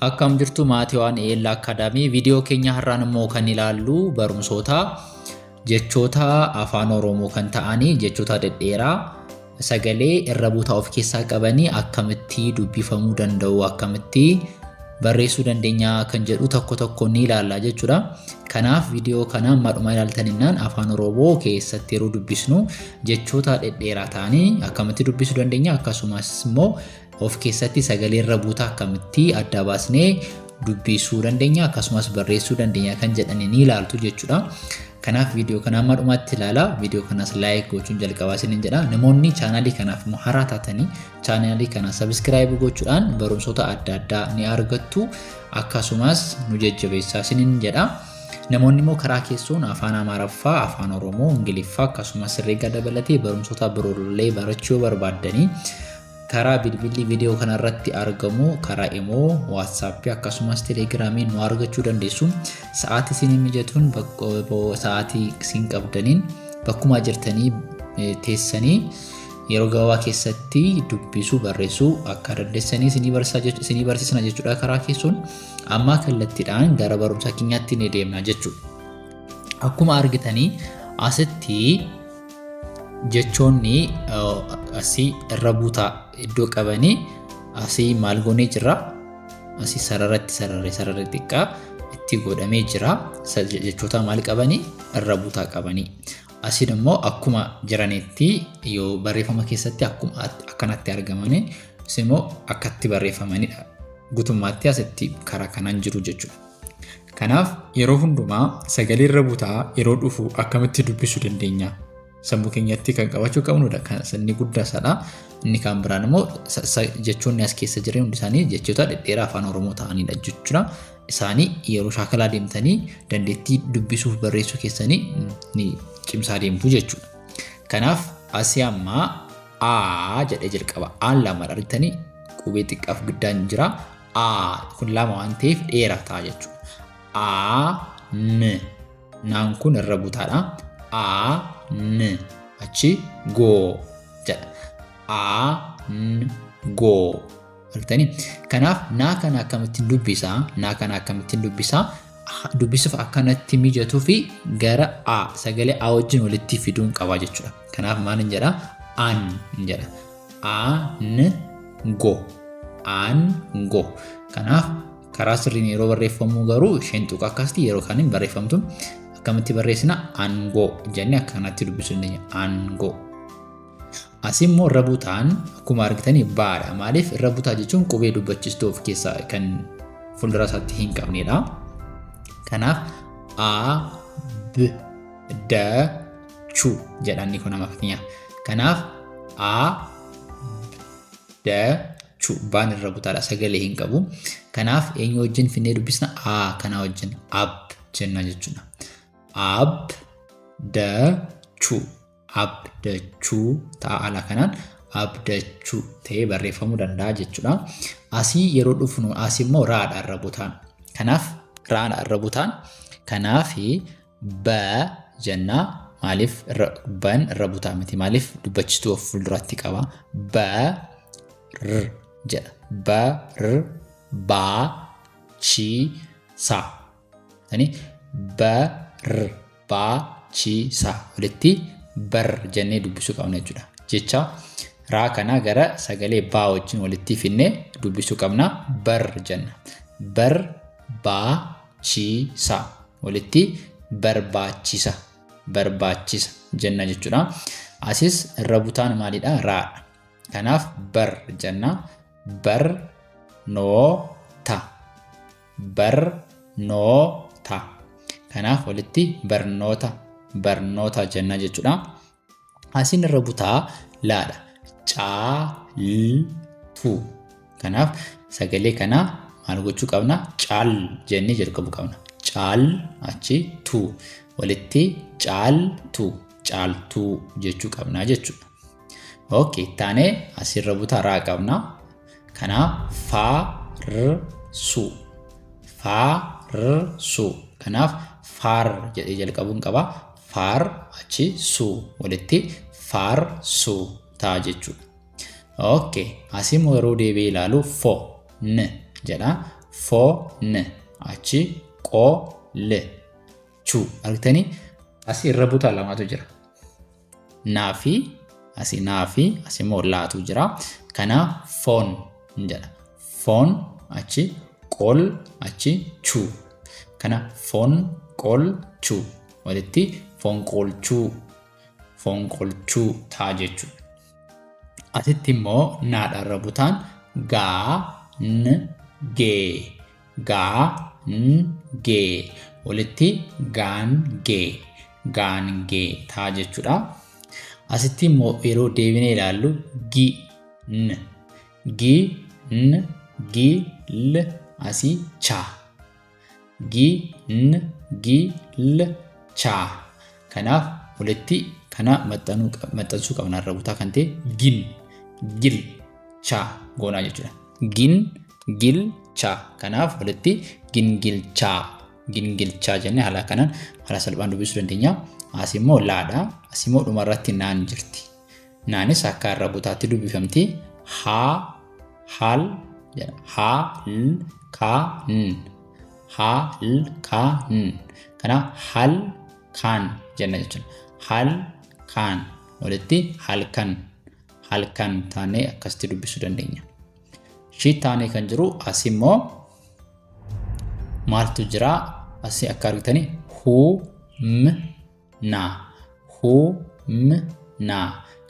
Akkam jirtu maatiiwwan Eella Akaadaamii viidiyoo keenya har'aan immoo kan ilaallu barumsoota jechoota afaan Oromoo kan ta'anii jechoota dhedheeraa sagalee irra buutaa of keessaa qabanii akkamitti dubbifamuu danda'u akkamitti barreessuu dandeenya kan jedhu tokko tokko ni ilaalla jechuudha. Kanaaf viidiyoo kana madhuma ilaaltaninnaan afaan Oromoo keessatti yeroo dubbisnu jechoota dhedheeraa ta'anii akkamitti dubbisuu dandeenya akkasumas immoo of keessatti sagalee irra buutaa akkamitti adda baasnee dubbisuu dandeenya akkasumas barreessuu dandeenya kan jedhanii ni ilaaltu jechuudha. Kanaaf viidiyoo kana madhumatti ilaala. Viidiyoo kanas like gochuun jalqabaa isiniin jedha. Namoonni chaanalii kanaaf haaraa taatanii chaanalii kana subscribe gochuudhaan barumsoota adda addaa ni argattu akkasumas nu jajjabeessaa isiniin jedha. Namoonni immoo karaa keessoon afaan Amaaraffaa, afaan Oromoo, Ingiliffaa akkasumas herreega dabalatee barumsoota biroollee barachuu barbaadanii karaa bilbilli viidiyoo kana irratti argamu karaa Imo, WhatsApp akkasumas Telegramii nu argachuu dandeessu. Sa'aatii isin mijatuun sa'aatii isin qabdaniin bakkuma jirtanii teessanii yeroo gabaabaa keessatti dubbisuu barreessuu akka dandeessanii isinii barsiisna jechuudha karaa keessoon. Amma kallattiidhaan gara barumsa keenyaatti ni deemna jechuudha. Akkuma argitanii asitti jechoonni asii irra buutaa iddoo qabanii asii maal goonee jira asii sararri xiqqaa itti godhamee jira jechoota maal qabanii irra buutaa qabanii asii immoo akkuma jiranitti yoo barreeffama keessatti akkuma akkanatti argamanii immoo akkatti barreeffamanidha guutummaatti asitti karaa kanaan jiru jechuudha. Kanaaf yeroo hundumaa sagalee irra buutaa yeroo dhufu akkamitti dubbisuu dandeenya sammuu keenyatti kan qabachuu qabnudha. Kan sanni guddaasadha. Inni kan biraan immoo jechoonni as keessa jiran hundi isaanii jechoota dhedheeraa afaan Oromoo ta'anidha jechuudha. Isaanii yeroo shaakalaa deemtanii dandeettii dubbisuuf barreessuu keessanii ni cimsaa deemtu jechuudha. Kanaaf asii amma a jedhee jalqaba. Aan lama argitanii qubee xiqqaaf guddaan jira. A kun lama waan ta'eef dheeraa ta'a jechuudha. A n naan kun irra buutaadha. A n achi go jedha. A n go argitanii. Kanaaf naa kana akkamittiin dubbisaa naa kana akkamittiin dubbisaa dubbisuuf akkanatti mijatuu fi gara a sagalee a wajjin walitti fiduun qaba jechuudha. Kanaaf maal jedha an jedha. A n go an go. Kanaaf karaa sirriin yeroo barreeffamuu garuu isheen tuqa akkasitti yeroo kaniin barreeffamtu akkamitti barreessina angoo jennee akkanatti dubbisuu dandeenya angoo. Asimmoo irra buutaan akkuma argitanii baadha. Maaliif irra buutaa jechuun qubee dubbachiistuu of keessaa kan fuuldura isaatti hin qabnedha. Kanaaf a b d chu jedhanii kun nama fakkinya. Kanaaf a d chu baan irra buutaadha sagalee hin qabu. Kanaaf eenyu wajjin finnee dubbisna a kana wajjin ab jenna jechuudha. Ab da chu abdachuu ta'a ala kanaan abdachuu ta'ee barreeffamuu danda'a jechuudha. Asii yeroo dhufnu asii immoo raadha irra buutaan. Kanaaf raadha irra buutaan. Kanaaf ba jenna maaliif ban irra buutaa miti maaliif dubbachistuu of fuulduratti qaba. Ba r jedha. Ba r ba chi sa. Tani ba r ba chi sa walitti bar jennee dubbisuu qabna jechuudha. Jecha raa kana gara sagalee baa wajjin walitti finnee dubbisuu qabna. Bar jenna. Bar baa chi sa walitti barbaachisa barbaachisa jenna jechuudha. Asis irra buutaan maalidha raadha. Kanaaf bar jenna. Bar noo ta bar noo ta. Kanaaf walitti barnoota jenna jechuudha. Asiin irra buutaa laadha. Caaltu. Kanaaf sagalee kana maal gochuu qabna? Caal jennee jalqabuu qabna. Caal achi tu walitti caaltu caaltuu jechuu qabna jechuudha. Okay, taane asirra buutaa raa qabna. Kanaaf faarsu faarsu. Kanaaf far jedhee jalqabuun qaba. Far achi su walitti far su ta'a jechuudha. Okay, asimoo yeroo deebi'ee ilaalu fo n jedha. foon achi qol chu. Argitanii asii irra butaa lamatu jira. Naafi asii immoo laatu jira. Kanaaf foon jedha. Foon achi qol achi chu. Kana foon qol chu walitti foon qolchuu ta'a jechuudha. Asitti immoo naadhaan irra butaan gaangee walitti gaangee ta'a jechuudha. Asitti immoo yeroo deebinee ilaallu gil asii cha. Gil cha. Kanaaf walitti kana maxxansuu qabna irra butaa kan ta'e gil cha goonaa jechuudha. Gil cha. Kanaaf walitti gingilchaa jennee haala kanaan haala salphaan dubbisuu dandeenya. As immoo laadha. As immoo dhuma irratti naan jirti. Naanis akka irra butaatti dubbifamti. Hal kaan. Kanaaf halkan jenna jechuudha. Halkan walitti halkan taanee akkasitti dubbisuu dandeenya. Shii taanee kan jiru as immoo maaltu jira? Asii akka argitanii humna.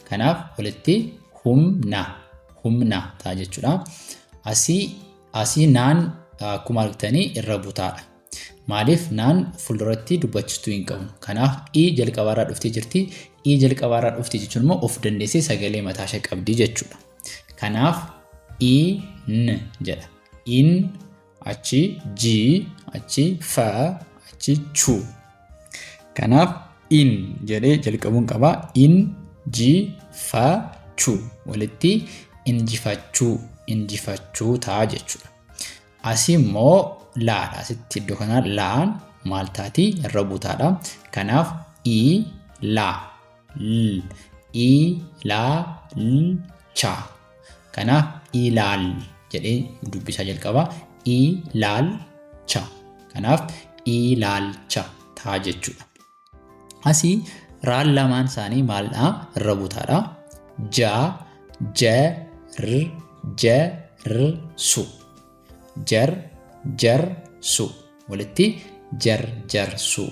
Kanaaf walitti humna ta'a jechuudha. Asii naan akkuma argitanii irra butaadha. Maaliif naan fuulduratti dubbachistuu hin qabu. Kanaaf jalqabaarraa dhuftee jirti. Jalqabaarraa dhufti jechuun immoo of dandeessee sagalee mataa ishee qabdi jechuudha. Kanaaf in jedha. In achi achi fa achi chu. Kanaaf in jedhee jalqabuun qaba. In fa chu walitti injifachuu ta'a jechuudha. Asii immoo laadha. Asitti iddoo kanaa laan maal taati? Irra butaadha. Kanaaf ilaalcha. Kanaaf ilaal jedhee dubbisaa jalqaba. Ilaalcha. Kanaaf ilaalcha ta'a jechuudha. Asii raan lamaan isaanii maalidha? Irra butaadha. Jarsu. Jarjarsu walitti jarjarsu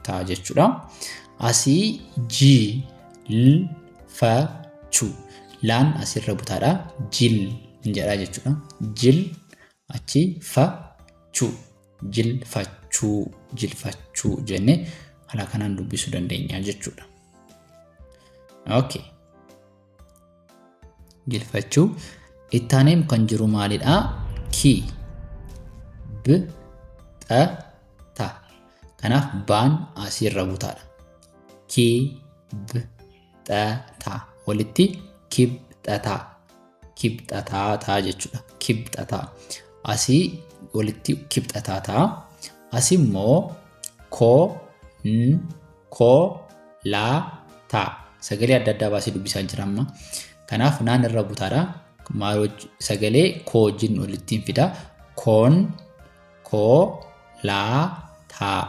ta'a jechuudha. Asii jilfachu. Laan asirra butaadha. Jil jedha jechuudha. Jil achi fachu. Jilfachuu jennee haala kanaan dubbisuu dandeenya jechuudha. Okay. Jilfachuu. Ittaaneem kan jiru maalidha? Kibxata. Kanaaf baan asirra butaadha. Kibxata walitti kibxataa ta'a jechuudha. Kibxataa. Asii walitti kibxataa ta'a. Asii immoo koolaataa. Sagalee adda addaa baasee dubbisaa jira amma. Kanaaf naan irra butaadha. Sagalee koo wajjin walitti fida. Koolaataa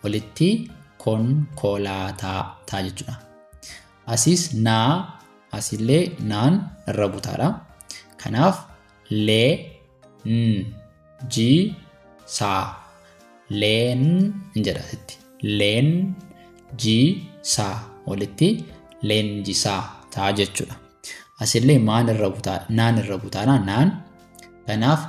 walitti konkolaataa ta'a jechuudha. Asiis asillee naan irra butaadha. Kanaaf leenjisaa. Leen jedha asitti. Leenjisaa walitti leenjisaa ta'a jechuudha. Asillee naan irra butaadha. Naan. Kanaaf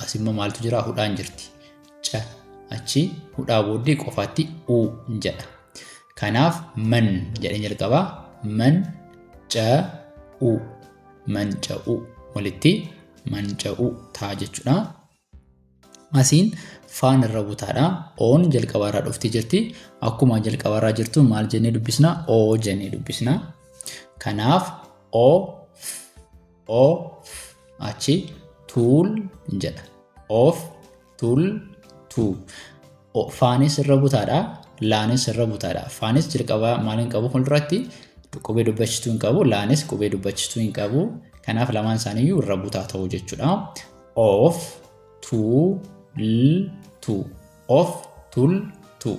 asimmoo maaltu jira? Hudhaan jirti. Achi hudhaa booddee qofaatti jedha. Kanaaf man jedhee jalqaba. Manca'u walitti manca'u ta'a jechuudha. Asiin faan irra butaadha. Oon jalqabaarraa dhuftee jirti. Akkuma jalqabaarraa jirtu maal jennee dubbisna? Oo jennee dubbisna. Kanaaf achi tuul jedha. Tuul. Faanis irra butaadha. Laanis irra butaadha. Faanis jalqabaa maaliin qabu fuulduratti? qubee dubbachituu hin qabu, laanis qubee dubbachituu hin qabu. Kanaaf lamaan isaaniiyyuu irra butaa ta'u jechuudha. Of tultu, of tultu,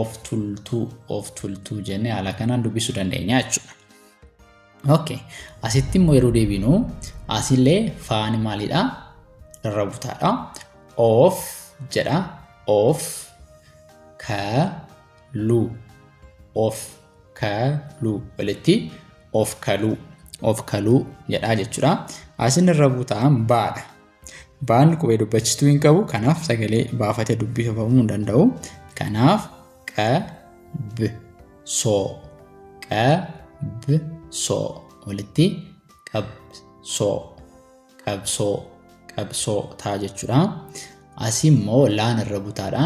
of tultu, of tultu jennee haala kanaan dubbisuu dandeenya jechuudha. Okay, asitti immoo yeroo deebinu asillee faani maalidha? Irra butaadha. Of jedha, of kalu, of kalu walitti of kalu jedha jechuudha. Asin irra butaan baadha. Baan qubee dubbachituu hin qabu, kanaaf sagalee baafatee dubbifamuu hin danda'u. Kanaaf qabsoo, qabsoo walitti qabsoo ta'a jechuudha. Asi immoo laan irra butaadha.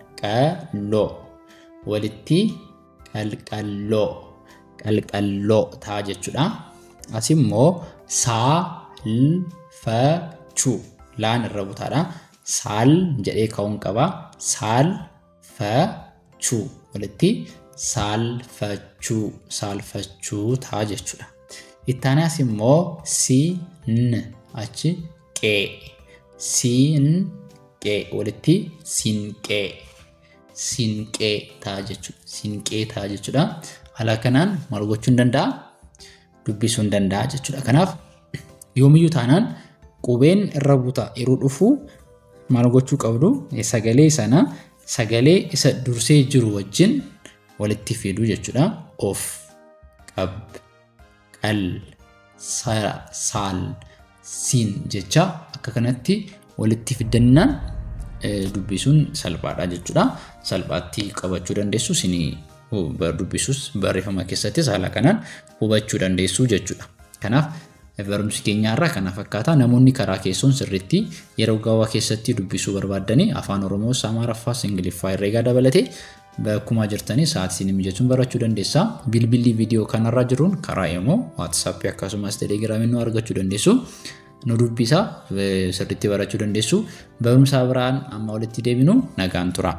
qalqalloo walitti qalqalloo ta'a jechuudha. Asi immoo saalfachuu, laan irra butaadha. Saal jedhee ka'uun qaba. Saalfachuu walitti saalfachuu ta'a jechuudha. Ittaanee as immoo siin achi qee, siinqee walitti siinqee ta'a jechuudha. Haala kanaan maal gochuu hin danda'a? Dubbisuu hin danda'a jechuudha. Kanaaf yoomiyyuu taanaan qubeen irra butaa yeroo dhufu maal gochuu qabdu? Sagalee sana sagalee isa dursee jiru wajjin walitti fiduu jechuudha. Of, qab, qal, saal, siin jecha akka kanatti walitti fidannaan dubbisuun salphaadha jechuudha. Salphaatti qabachuu dandeessu, isinii dubbisuus barreeffama keessattis haala kanaan hubachuu dandeessu jechuudha. Kanaaf barumsi keenya irraa kana fakkaata. Namoonni karaa keessoon sirriitti yeroo gabaabaa keessatti dubbisuu barbaadanii afaan Oromoo, Amaariffaa, Ingiliffaa herreegaa dabalatee bakkuma jirtanii sa'aatiin mijachuun barachuu dandeessa. Bilbilli viidiyoo kanarra jiruun karaa Imo, WhatsApp akkasumas Telegram nu argachuu dandeessu. Nu dubbisa sirriitti barachuu dandeessu. Barumsa biraan amma walitti deebinu nagaan tura.